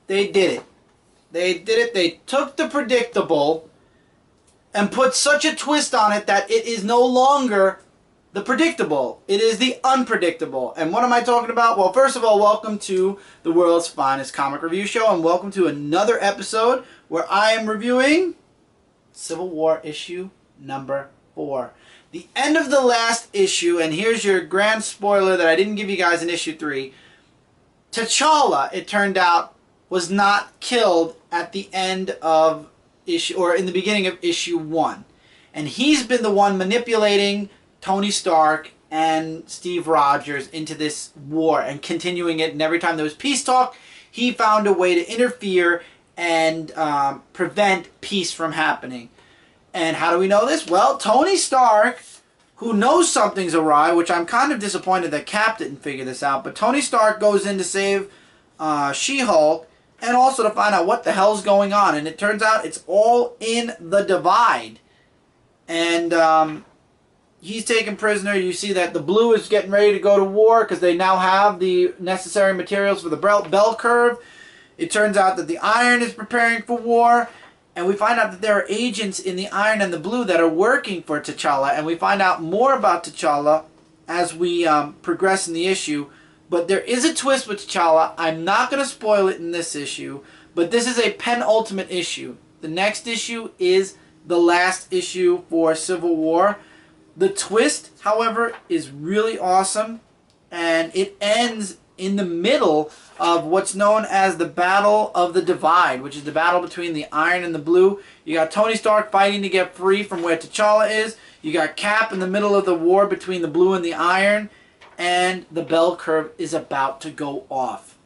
they did it. They did it. They took the predictable and put such a twist on it that it is no longer the predictable. It is the unpredictable. And what am I talking about? Well, first of all, welcome to the world's finest comic review show, and welcome to another episode where I am reviewing Civil War issue number 4. The end of the last issue, and here's your grand spoiler that I didn't give you guys in issue 3. T'Challa, it turned out, was not killed at the end of issue, or in the beginning of issue 1. And he's been the one manipulating Tony Stark and Steve Rogers into this war and continuing it. And every time there was peace talk, he found a way to interfere and prevent peace from happening. And how do we know this? Well, Tony Stark, who knows something's awry, which I'm kind of disappointed that Cap didn't figure this out, but Tony Stark goes in to save She-Hulk and also to find out what the hell's going on. And it turns out it's all in the Divide. And he's taken prisoner. You see that the Blue is getting ready to go to war because they now have the necessary materials for the bell curve. It turns out that the Iron is preparing for war. And we find out that there are agents in the Iron and the Blue that are working for T'Challa. And we find out more about T'Challa as we progress in the issue. But there is a twist with T'Challa. I'm not going to spoil it in this issue. But this is a penultimate issue. The next issue is the last issue for Civil War. The twist, however, is really awesome. And it ends in the middle of what's known as the Battle of the Divide, which is the battle between the Iron and the Blue. You got Tony Stark fighting to get free from where T'Challa is. You got Cap in the middle of the war between the Blue and the Iron. And the bell curve is about to go off.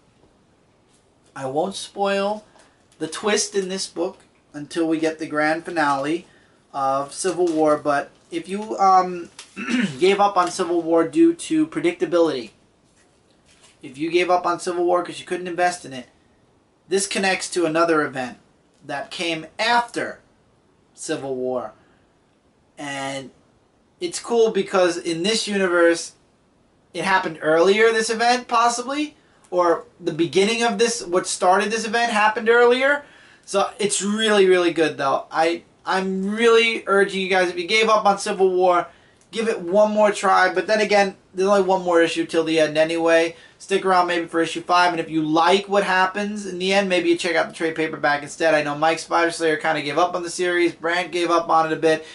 I won't spoil the twist in this book until we get the grand finale of Civil War, but if you gave up on Civil War due to predictability, if you gave up on Civil War because you couldn't invest in it, this connects to another event that came after Civil War. And it's cool because in this universe, it happened earlier, this event, possibly. Or the beginning of this, what started this event, happened earlier. So it's really, really good, though. I'm really urging you guys, if you gave up on Civil War, give it one more try. But then again, there's only one more issue till the end anyway. Stick around maybe for issue 5. And if you like what happens in the end, maybe you check out the trade paperback instead. I know Mike Spider-Slayer kind of gave up on the series. Brant gave up on it a bit.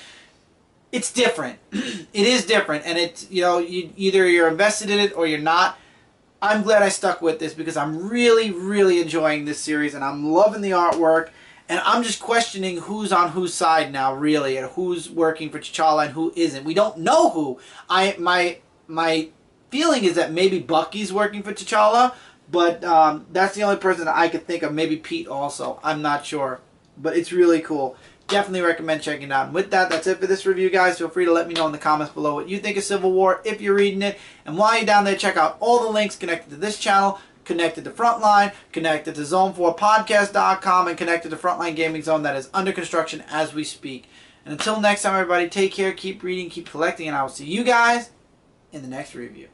It's different. It is different. And it's, you know, either you're invested in it or you're not. I'm glad I stuck with this because I'm really, really enjoying this series. And I'm loving the artwork. And I'm just questioning who's on whose side now, really, and who's working for T'Challa and who isn't. We don't know who. My feeling is that maybe Bucky's working for T'Challa, but that's the only person that I could think of. Maybe Pete also. I'm not sure. But it's really cool. Definitely recommend checking it out. And with that, that's it for this review, guys. Feel free to let me know in the comments below what you think of Civil War if you're reading it. And while you're down there, check out all the links connected to this channel, connected to Frontline, connected to Zone4Podcast.com, and connected to Frontline Gaming Zone that is under construction as we speak. And until next time, everybody, take care, keep reading, keep collecting, and I will see you guys in the next review.